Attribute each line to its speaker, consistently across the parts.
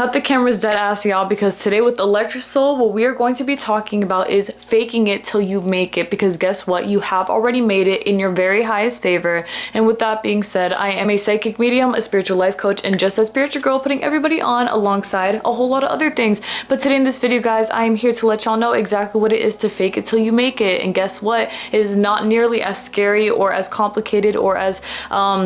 Speaker 1: Cut the cameras dead ass, y'all, because today with Electric Soul, what we are going to be talking about is faking it till you make it, because guess what? You have already made it in your very highest favor. And with that being said, I am a psychic medium, a spiritual life coach, and just a spiritual girl, putting everybody on alongside a whole lot of other things. But today in this video, guys, I am here to let y'all know exactly what it is to fake it till you make it. And guess what? It is not nearly as scary or as complicated or as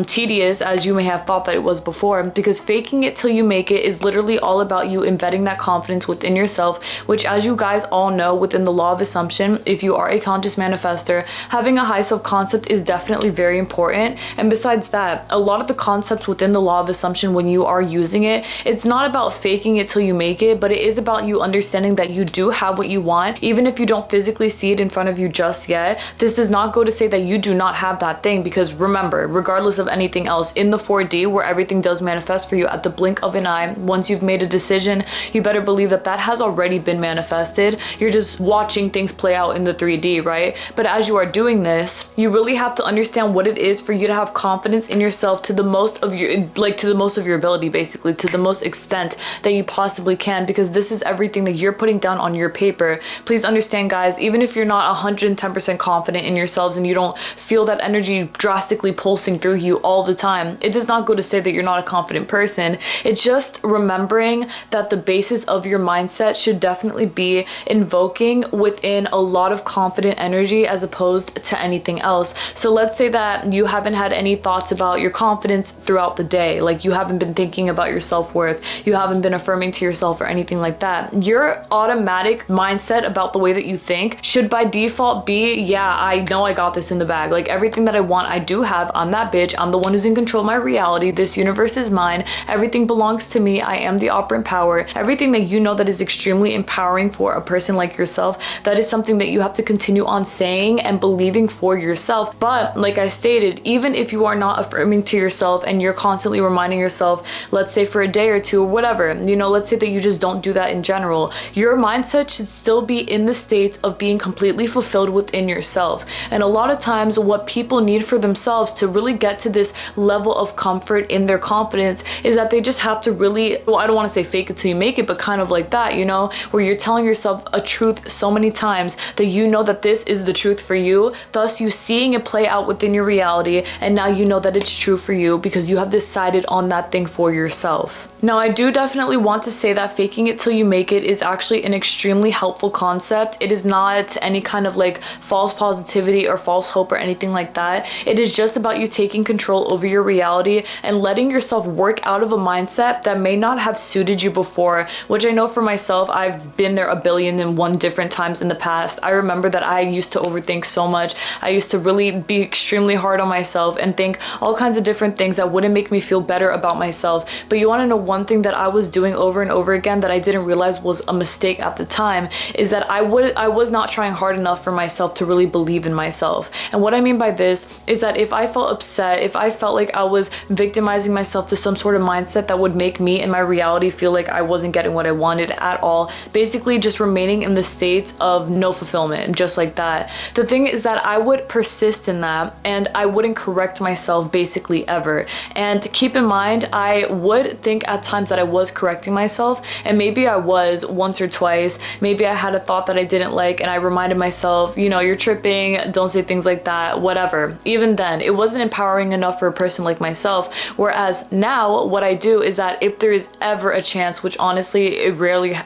Speaker 1: tedious as you may have thought that it was before, because faking it till you make it is literally all about you embedding that confidence within yourself, which, as you guys all know, within the law of assumption, if you are a conscious manifester, having a high self-concept is definitely very important. And besides that, a lot of the concepts within the law of assumption, when you are using it, it's not about faking it till you make it, but it is about you understanding that you do have what you want, even if you don't physically see it in front of you just yet. This does not go to say that you do not have that thing, because remember, regardless of anything else, in the 4D, where everything does manifest for you at the blink of an eye, once you've made a decision, you better believe that that has already been manifested. You're just watching things play out in the 3D, right? But as you are doing this, you really have to understand what it is for you to have confidence in yourself to the most of your, to the most of your ability, basically, to the most extent that you possibly can, because this is everything that you're putting down on your paper. Please understand, guys, even if you're not 110% confident in yourselves and you don't feel that energy drastically pulsing through you all the time, it does not go to say that you're not a confident person. It's just remembering that the basis of your mindset should definitely be invoking within a lot of confident energy as opposed to anything else. So let's say that you haven't had any thoughts about your confidence throughout the day, like you haven't been thinking about your self-worth, you haven't been affirming to yourself or anything like that. Your automatic mindset about the way that you think should by default be, yeah, I know I got this in the bag. Like, everything that I want, I do have. I'm that bitch. I'm the one who's in control of my reality. This universe is mine. Everything belongs to me. I am the operant power. Everything that you know that is extremely empowering for a person like yourself, that is something that you have to continue on saying and believing for yourself. But like I stated, even if you are not affirming to yourself and you're constantly reminding yourself, let's say for a day or two or whatever, you know, let's say that you just don't do that in general, your mindset should still be in the state of being completely fulfilled within yourself. And a lot of times what people need for themselves to really get to this level of comfort in their confidence is that they just have to really, well, I don't want to say fake it till you make it, but kind of like that, you know, where you're telling yourself a truth so many times that you know that this is the truth for you, thus you seeing it play out within your reality, and now you know that it's true for you because you have decided on that thing for yourself. Now, I do definitely want to say that faking it till you make it is actually an extremely helpful concept. It is not any kind of like false positivity or false hope or anything like that. It is just about you taking control over your reality and letting yourself work out of a mindset that may not have suited you before, which I know for myself, I've been there 1,000,000,001 different times in the past. I remember that I used to overthink so much. I used to really be extremely hard on myself and think all kinds of different things that wouldn't make me feel better about myself. But you want to know one thing that I was doing over and over again that I didn't realize was a mistake at the time, is that I was not trying hard enough for myself to really believe in myself. And what I mean by this is that if I felt upset, if I felt like I was victimizing myself to some sort of mindset that would make me in my reality feel like I wasn't getting what I wanted at all, basically just remaining in the state of no fulfillment, just like that. The thing is that I would persist in that and I wouldn't correct myself basically ever. And keep in mind, I would think at times that I was correcting myself, and maybe I was once or twice. Maybe I had a thought that I didn't like and I reminded myself, you know, you're tripping, don't say things like that, whatever. Even then, it wasn't empowering enough for a person like myself. Whereas now what I do is that if there is ever a chance, which honestly it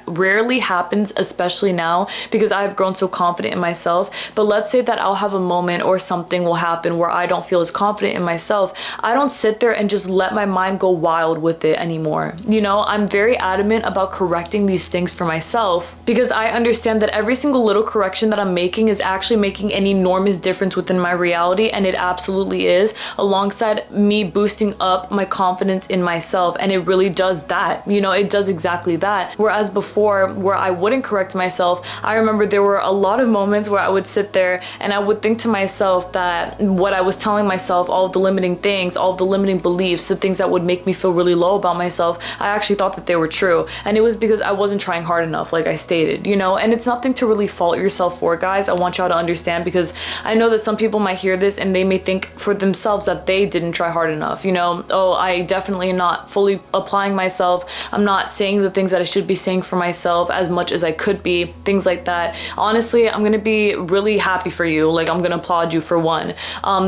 Speaker 1: rarely happens, especially now because I've grown so confident in myself, but let's say that I'll have a moment or something will happen where I don't feel as confident in myself, I don't sit there and just let my mind go wild with it anymore. You know, I'm very adamant about correcting these things for myself because I understand that every single little correction that I'm making is actually making an enormous difference within my reality, and it absolutely is, alongside me boosting up my confidence in myself. And it really does that, you know, it does exactly that. Whereas before, where I wouldn't correct myself, I remember there were a lot of moments where I would sit there and I would think to myself that what I was telling myself, all of the limiting things, all of the limiting beliefs, the things that would make me feel really low about myself, myself, I actually thought that they were true. And it was because I wasn't trying hard enough, like I stated, you know. And it's nothing to really fault yourself for, guys. I want y'all to understand, because I know that some people might hear this and they may think for themselves that they didn't try hard enough, you know. Oh, I definitely am not fully applying myself. I'm not saying the things that I should be saying for myself as much as I could be, things like that. Honestly, I'm gonna be really happy for you. Like, I'm gonna applaud you for one.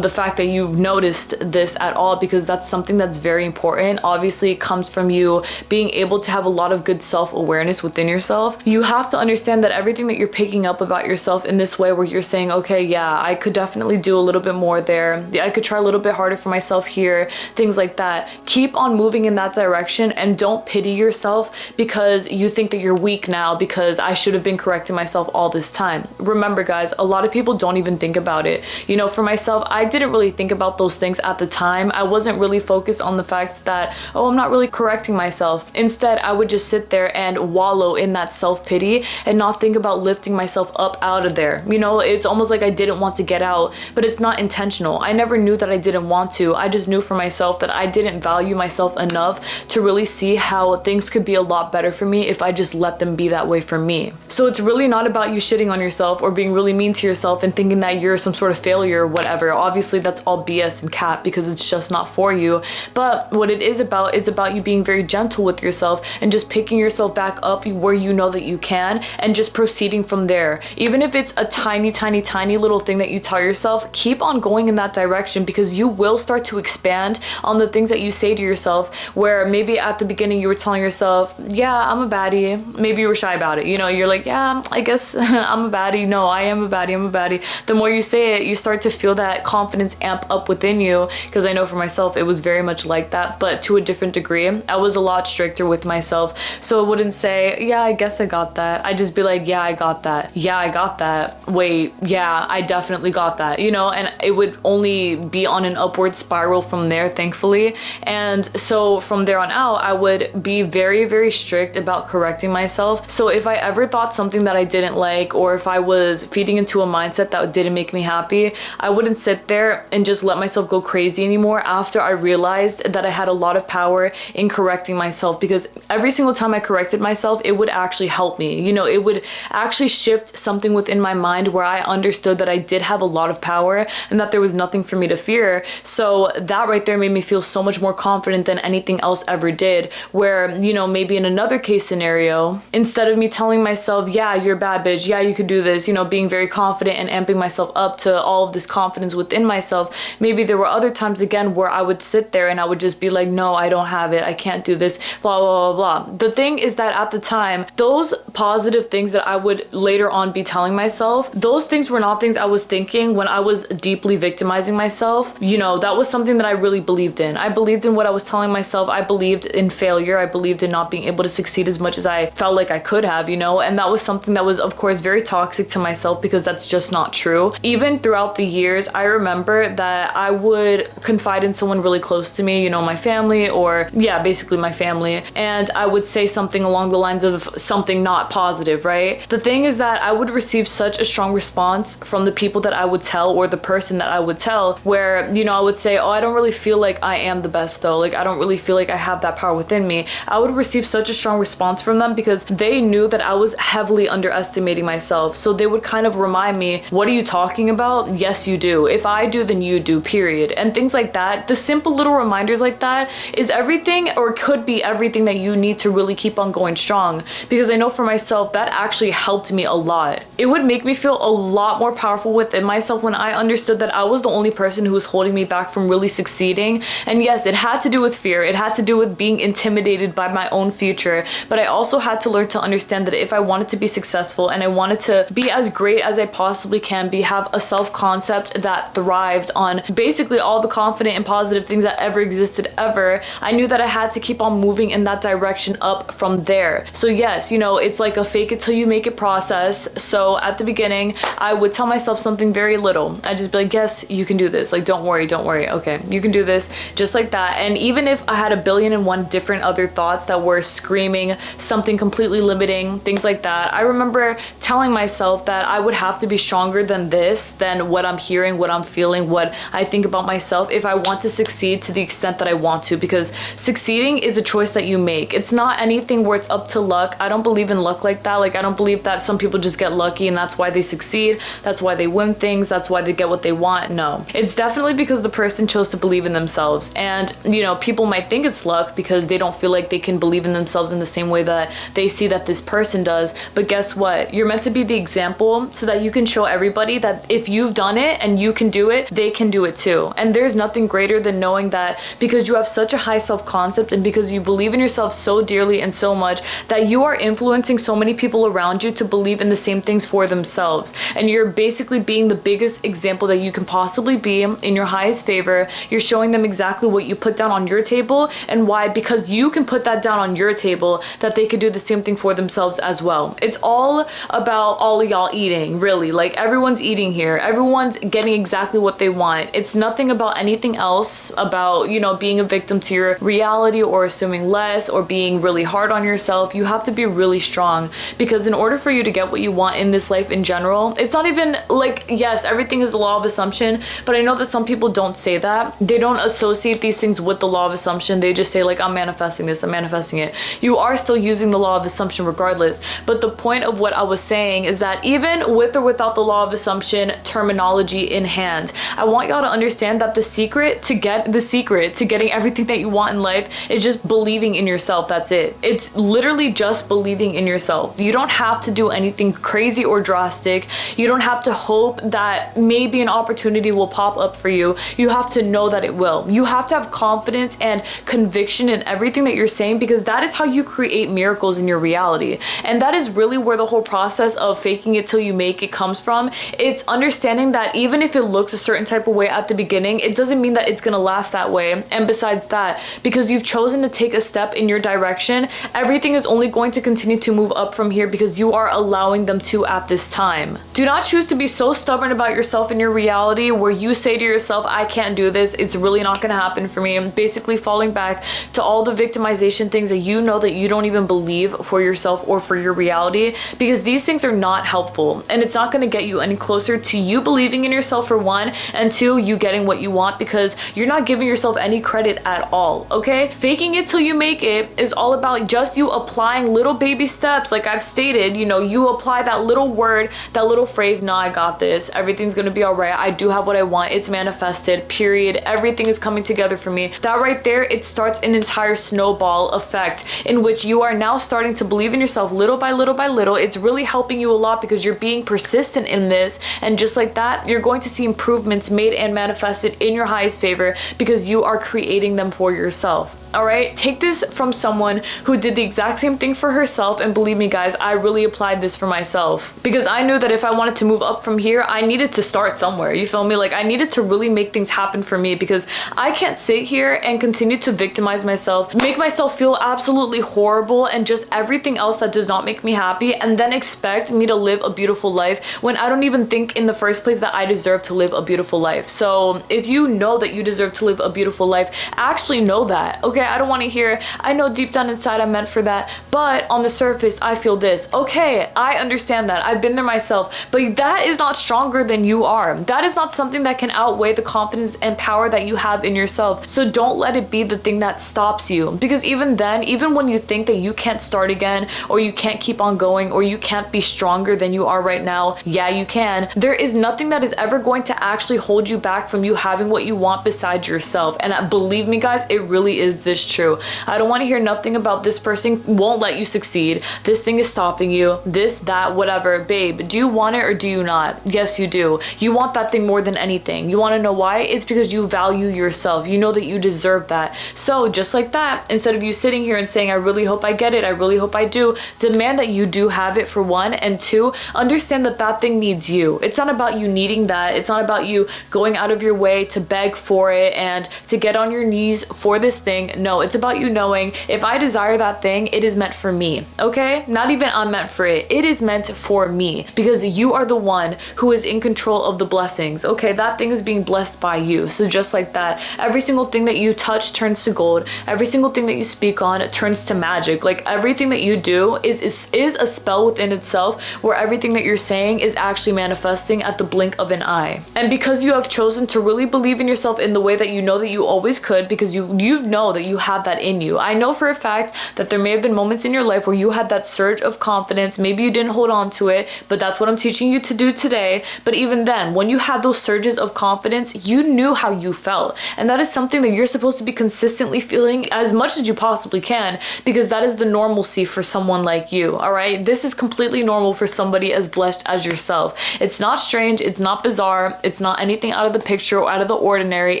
Speaker 1: The fact that you've noticed this at all, because that's something that's very important. Obviously, it comes from you being able to have a lot of good self-awareness within yourself. You have to understand that everything that you're picking up about yourself in this way, where you're saying, okay, yeah, I could definitely do a little bit more there. I could try a little bit harder for myself here, things like that. Keep on moving in that direction, and don't pity yourself because you think that you're weak now because I should have been correcting myself all this time. Remember, guys, a lot of people don't even think about it. You know, for myself, I didn't really think about those things at the time. I wasn't really focused on the fact that, oh, I'm not really correcting myself. Instead, I would just sit there and wallow in that self-pity and not think about lifting myself up out of there. You know, it's almost like I didn't want to get out, but it's not intentional. I never knew that I didn't want to. I just knew for myself that I didn't value myself enough to really see how things could be a lot better for me if I just let them be that way for me. So it's really not about you shitting on yourself or being really mean to yourself and thinking that you're some sort of failure or whatever. Obviously, that's all BS and cap, because it's just not for you. But what it is about you being very gentle with yourself and just picking yourself back up where you know that you can, and just proceeding from there. Even if it's a tiny, tiny, tiny little thing that you tell yourself, keep on going in that direction, because you will start to expand on the things that you say to yourself, where maybe at the beginning you were telling yourself, yeah, I'm a baddie. Maybe you were shy about it. You know, you're like, yeah, I guess I'm a baddie. No, I am a baddie. I'm a baddie. The more you say it, you start to feel that confidence amp up within you, because I know for myself, it was very much like that, but to a different degree. I was a lot stricter with myself. So I wouldn't say, yeah, I guess I got that. I'd just be like, yeah, I got that. Yeah, I got that. Wait, yeah, I definitely got that, you know, and it would only be on an upward spiral from there, thankfully. And so from there on out, I would be very, very strict about correcting myself. So if I ever thought something that I didn't like, or if I was feeding into a mindset that didn't make me happy, I wouldn't sit there and just let myself go crazy anymore after I realized that I had a lot of power in correcting myself, because every single time I corrected myself, it would actually help me. You know, it would actually shift something within my mind where I understood that I did have a lot of power and that there was nothing for me to fear. So that right there made me feel so much more confident than anything else ever did, where, you know, maybe in another case scenario, instead of me telling myself, yeah, you're a bad bitch, yeah, you could do this, you know, being very confident and amping myself up to all of this confidence within myself, maybe there were other times again where I would sit there and I would just be like, no, I don't have it, I can't do this, blah, blah, blah, blah. The thing is that at the time, those positive things that I would later on be telling myself, those things were not things I was thinking when I was deeply victimizing myself. You know, that was something that I really believed in. I believed in what I was telling myself. I believed in failure. I believed in not being able to succeed as much as I felt like I could have, you know, and that was something that was, of course, very toxic to myself, because that's just not true. Even throughout the years, I remember that I would confide in someone really close to me, you know, my family, or yeah, basically my family, and I would say something along the lines of something not positive, right? The thing is that I would receive such a strong response from the people that I would tell, or the person that I would tell, where, you know, I would say, oh, I don't really feel like I am the best though. Like, I don't really feel like I have that power within me. I would receive such a strong response from them because they knew that I was heavily underestimating myself. So they would kind of remind me, what are you talking about? Yes, you do. If I do, then you do, period. And things like that. The simple little reminders like that is everything, or could be everything, that you need to really keep on going strong. Because I know for myself, that actually helped me a lot. It would make me feel a lot more powerful within myself when I understood that I was the only person who was holding me back from really succeeding. And yes, it had to do with fear. It had to do with being intimidated by my own future. But I also had to learn to understand that if I wanted to be successful and I wanted to be as great as I possibly can be, have a self-concept that thrived on basically all the confident and positive things that ever existed ever, I knew that I had to keep on moving in that direction up from there. So yes, you know, it's like a fake it till you make it process. So at the beginning, I would tell myself something very little. I'd just be like, yes, you can do this. Like, don't worry. Okay, you can do this, just like that. And even if I had 1,000,000,001 different other thoughts that were screaming something completely limiting, things like that, I remember telling myself that I would have to be stronger than this, than what I'm hearing, what I'm feeling, what I think about myself, if I want to succeed to the extent that I want to. Because succeeding achieving is a choice that you make. It's not anything where it's up to luck. I don't believe in luck like that. Like, I don't believe that some people just get lucky and that's why they succeed, that's why they win things, that's why they get what they want. No, it's definitely because the person chose to believe in themselves. And you know, people might think it's luck because they don't feel like they can believe in themselves in the same way that they see that this person does. But guess what? You're meant to be the example so that you can show everybody that if you've done it and you can do it, they can do it too. And there's nothing greater than knowing that because you have such a high self-concept and because you believe in yourself so dearly and so much that you are influencing so many people around you to believe in the same things for themselves. And you're basically being the biggest example that you can possibly be in your highest favor. You're showing them exactly what you put down on your table and why, because you can put that down on your table, that they could do the same thing for themselves as well. It's all about all of y'all eating, really. Like, everyone's eating here. Everyone's getting exactly what they want. It's nothing about anything else about, you know, being a victim to your reality or assuming less or being really hard on yourself. You have to be really strong, because in order for you to get what you want in this life in general, it's not even like, yes, everything is the law of assumption, but I know that some people don't say that. They don't associate these things with the law of assumption. They just say like, I'm manifesting this, I'm manifesting it. You are still using the law of assumption regardless. But the point of what I was saying is that even with or without the law of assumption terminology in hand, I want y'all to understand that the secret to getting everything that you want in life is just believing in yourself. That's it. It's literally just believing in yourself. You don't have to do anything crazy or drastic. You don't have to hope that maybe an opportunity will pop up for you. You have to know that it will. You have to have confidence and conviction in everything that you're saying, because that is how you create miracles in your reality. And that is really where the whole process of faking it till you make it comes from. It's understanding that even if it looks a certain type of way at the beginning, it doesn't mean that it's gonna last that way. And besides that, because you've chosen to take a step in your direction, everything is only going to continue to move up from here because you are allowing them to at this time. Do not choose to be so stubborn about yourself and your reality where you say to yourself, I can't do this, it's really not gonna happen for me. Basically falling back to all the victimization things that you know that you don't even believe for yourself or for your reality, because these things are not helpful and it's not gonna get you any closer to you believing in yourself, for one, and two, you getting what you want, because you're not giving yourself any credit at all, okay? Faking it till you make it is all about just you applying little baby steps. Like I've stated, you know, you apply that little word, that little phrase, no, I got this, everything's gonna be all right, I do have what I want, it's manifested, period, everything is coming together for me. That right there, it starts an entire snowball effect in which you are now starting to believe in yourself little by little by little. It's really helping you a lot because you're being persistent in this, and just like that, you're going to see improvements made and manifested in your highest favor because you are creating them for yourself. All right, take this from someone who did the exact same thing for herself, and believe me guys, I really applied this for myself because I knew that if I wanted to move up from here, I needed to start somewhere. You feel me? Like I needed to really make things happen for me, because I can't sit here and continue to victimize myself, make myself feel absolutely horrible and just everything else that does not make me happy, and then expect me to live a beautiful life when I don't even think in the first place that I deserve to live a beautiful life. So if you know that you deserve to live a beautiful life, actually know that, okay? I don't want to hear, I know deep down inside I'm meant for that, but on the surface I feel this. Okay, I understand that. I've been there myself, but that is not stronger than you are. That is not something that can outweigh the confidence and power that you have in yourself. So don't let it be the thing that stops you, because even then, even when you think that you can't start again, or you can't keep on going, or you can't be stronger than you are right now, yeah, you can. There is nothing that is ever going to actually hold you back from you having what you want besides yourself. And believe me guys, it really is this true. I don't want to hear nothing about this person won't let you succeed, this thing is stopping you, this, that, whatever. Babe, do you want it or do you not? Yes, you do. You want that thing more than anything. You want to know why? It's because you value yourself. You know that you deserve that. So just like that, instead of you sitting here and saying, I really hope I get it, I really hope I do, demand that you do have it, for one, and two, understand that that thing needs you. It's not about you needing that. It's not about you going out of your way to beg for it and to get on your knees for this thing. No, it's about you knowing, if I desire that thing, it is meant for me, okay? Not even I'm meant for it. It is meant for me, because you are the one who is in control of the blessings, okay? That thing is being blessed by you. So just like that, every single thing that you touch turns to gold. Every single thing that you speak on, it turns to magic. Like everything that you do is a spell within itself, where everything that you're saying is actually manifesting at the blink of an eye. And because you have chosen to really believe in yourself in the way that you know that you always could, because you know that you have that in you. I know for a fact that there may have been moments in your life where you had that surge of confidence. Maybe you didn't hold on to it, but that's what I'm teaching you to do today. But even then, when you had those surges of confidence, you knew how you felt. And that is something that you're supposed to be consistently feeling as much as you possibly can, because that is the normalcy for someone like you, all right? This is completely normal for somebody as blessed as yourself. It's not strange, it's not bizarre, it's not anything out of the picture or out of the ordinary.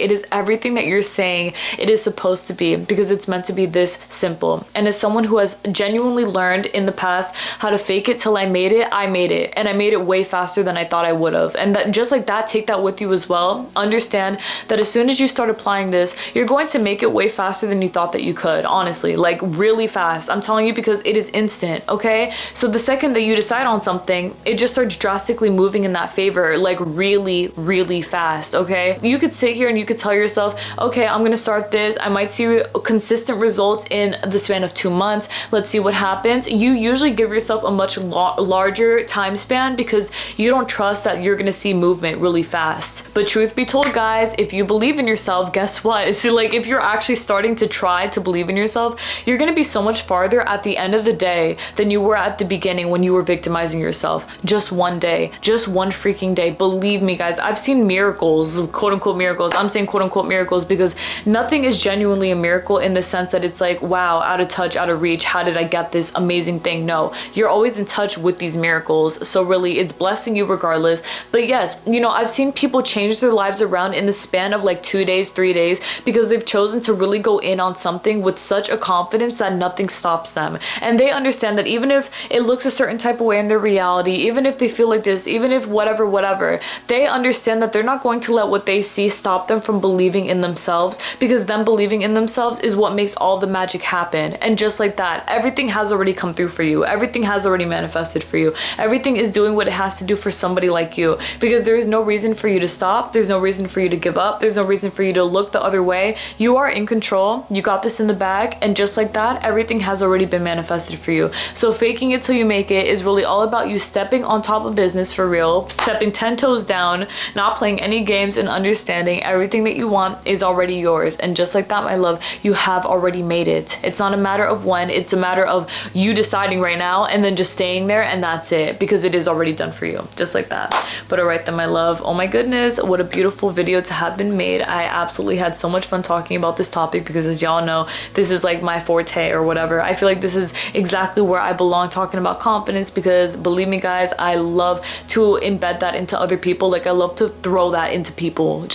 Speaker 1: It is everything that you're saying it is supposed to be, because it's meant to be this simple. And as someone who has genuinely learned in the past how to fake it till I made it, and I made it way faster than I thought I would have. And that, just like that, take that with you as well. Understand that as soon as you start applying this, you're going to make it way faster than you thought that you could, honestly, like really fast. I'm telling you, because it is instant, okay? So the second that you decide on something, it just starts drastically moving in that favor, like really, really fast, okay? You could sit here and you could tell yourself, okay, I'm gonna start this. I might see consistent results in the span of 2 months. Let's see what happens. You usually give yourself a much larger time span because you don't trust that you're gonna see movement really fast. But truth be told, guys, if you believe in yourself, guess what? It's like, if you're actually starting to try to believe in yourself, you're gonna be so much farther at the end of the day than you were at the beginning when you were victimizing yourself. Just one day, just one freaking day. Believe me, guys, I've seen miracles, quote unquote miracles. I'm saying quote unquote miracles because nothing is genuinely a miracle in the sense that it's like, wow, out of touch, out of reach, how did I get this amazing thing? No, you're always in touch with these miracles. So really, it's blessing you regardless. But yes, you know, I've seen people change their lives around in the span of like 2 days, 3 days, because they've chosen to really go in on something with such a confidence that nothing stops them. And they understand that even if it looks a certain type of way in their reality, even if they feel like this, even if whatever, they understand that they're not going to let what they see stop them from believing in themselves, because them believing in themselves is what makes all the magic happen. And just like that, everything has already come through for you. Everything has already manifested for you. Everything is doing what it has to do for somebody like you, because there is no reason for you to stop. There's no reason for you to give up. There's no reason for you to look the other way. You are in control. You got this in the bag. And just like that, everything has already been manifested for you. So faking it till you make it is really all about you stepping on top of business for real, stepping 10 toes down, not playing any games, and understanding everything that you want is already yours. And just like that, my love, you have already made it. It's not a matter of when, it's a matter of you deciding right now and then just staying there, and that's it, because it is already done for you, just like that. But all right then, my love, oh my goodness, what a beautiful video to have been made. I absolutely had so much fun talking about this topic, because as y'all know, this is like my forte or whatever. I feel like this is exactly where I belong, talking about confidence, because believe me, guys, I love to embed that into other people. Like, I love to throw that into people,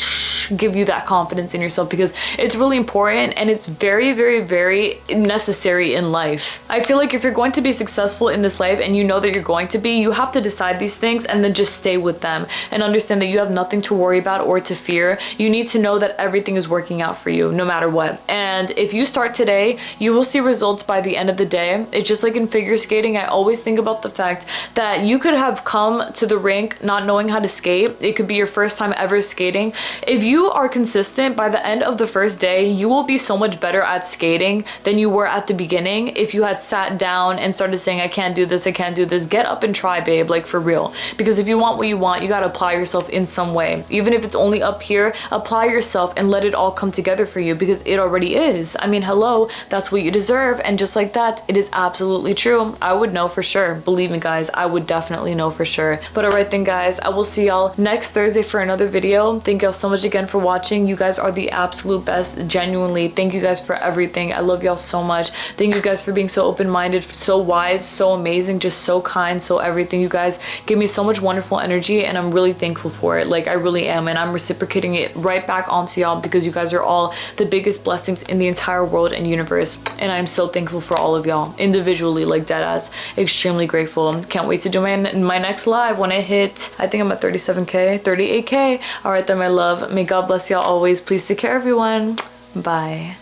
Speaker 1: give you that confidence in yourself, because it's really important and it's very, very, very necessary in life. I feel like if you're going to be successful in this life, and you know that you're going to be, you have to decide these things and then just stay with them and understand that you have nothing to worry about or to fear. You need to know that everything is working out for you no matter what. And if you start today, you will see results by the end of the day. It's just like in figure skating. I always think about the fact that you could have come to the rink not knowing how to skate. It could be your first time ever skating. If you are consistent, by the end of the first day, you will be so much better at skating than you were at the beginning. If you had sat down and started saying, I can't do this, I can't do this, get up and try, babe, like for real. Because if you want what you want, you gotta apply yourself in some way. Even if it's only up here, apply yourself and let it all come together for you, because it already is. I mean, hello, that's what you deserve. And just like that, it is absolutely true. I would know for sure. Believe me, guys, I would definitely know for sure. But all right then, guys, I will see y'all next Thursday for another video. Thank y'all so much again for watching. You guys are the absolute best. Genuinely, thank you guys for everything. I love y'all so much. Thank you guys for being so open-minded, so wise, so amazing, just so kind, so everything. You guys give me so much wonderful energy, and I'm really thankful for it. Like, I really am, and I'm reciprocating it right back onto y'all, because you guys are all the biggest blessings in the entire world and universe. And I'm so thankful for all of y'all individually, like dead ass. Extremely grateful. Can't wait to do my next live when I hit, I think I'm at 37k, 38k. All right then, my love, may God bless y'all always. Please take care, everyone. Bye.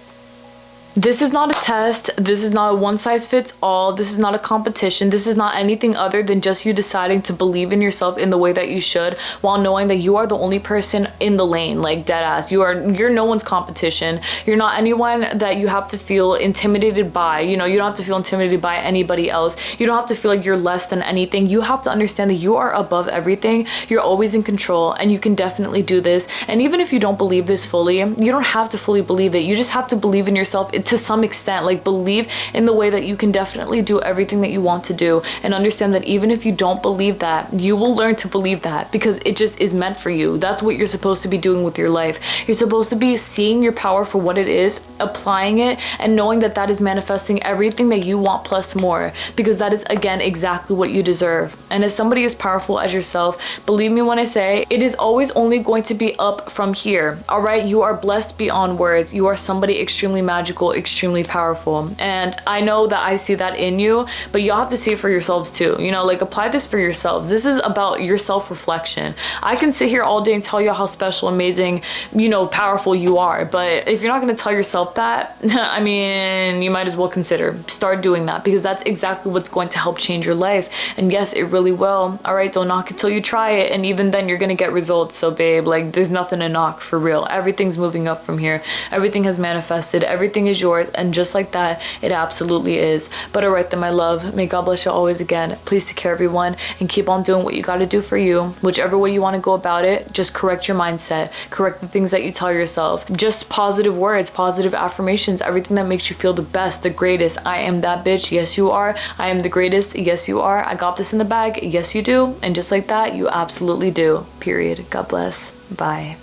Speaker 1: This is not a test. This is not a one size fits all. This is not a competition. This is not anything other than just you deciding to believe in yourself in the way that you should, while knowing that you are the only person in the lane, like dead ass. You're no one's competition. You're not anyone that you have to feel intimidated by. You know, you don't have to feel intimidated by anybody else. You don't have to feel like you're less than anything. You have to understand that you are above everything. You're always in control, and you can definitely do this. And even if you don't believe this fully, you don't have to fully believe it. You just have to believe in yourself to some extent. Like, believe in the way that you can definitely do everything that you want to do, and understand that even if you don't believe that, you will learn to believe that, because it just is meant for you. That's what you're supposed to be doing with your life. You're supposed to be seeing your power for what it is, applying it, and knowing that that is manifesting everything that you want plus more, because that is, again, exactly what you deserve. And as somebody as powerful as yourself, believe me when I say it is always only going to be up from here. All right, you are blessed beyond words. You are somebody extremely magical, extremely powerful, and I know that I see that in you, but y'all have to see it for yourselves too. You know, like, apply this for yourselves. This is about your self-reflection. I can sit here all day and tell you how special, amazing, you know, powerful you are, but if you're not going to tell yourself that, I mean, you might as well consider start doing that, because that's exactly what's going to help change your life. And yes, it really will. All right, don't knock it till you try it, and even then you're gonna get results. So babe, like, there's nothing to knock, for real. Everything's moving up from here. Everything has manifested. Everything is yours, and just like that, it absolutely is. But all right then, my love, may God bless you always. Again, please take care, everyone, and keep on doing what you got to do for you, whichever way you want to go about it. Just correct your mindset, correct the things that you tell yourself, just positive words, positive affirmations, everything that makes you feel the best, the greatest. I am that bitch. Yes, you are. I am the greatest. Yes, you are. I got this in the bag. Yes, you do. And just like that, you absolutely do. Period. God bless. Bye.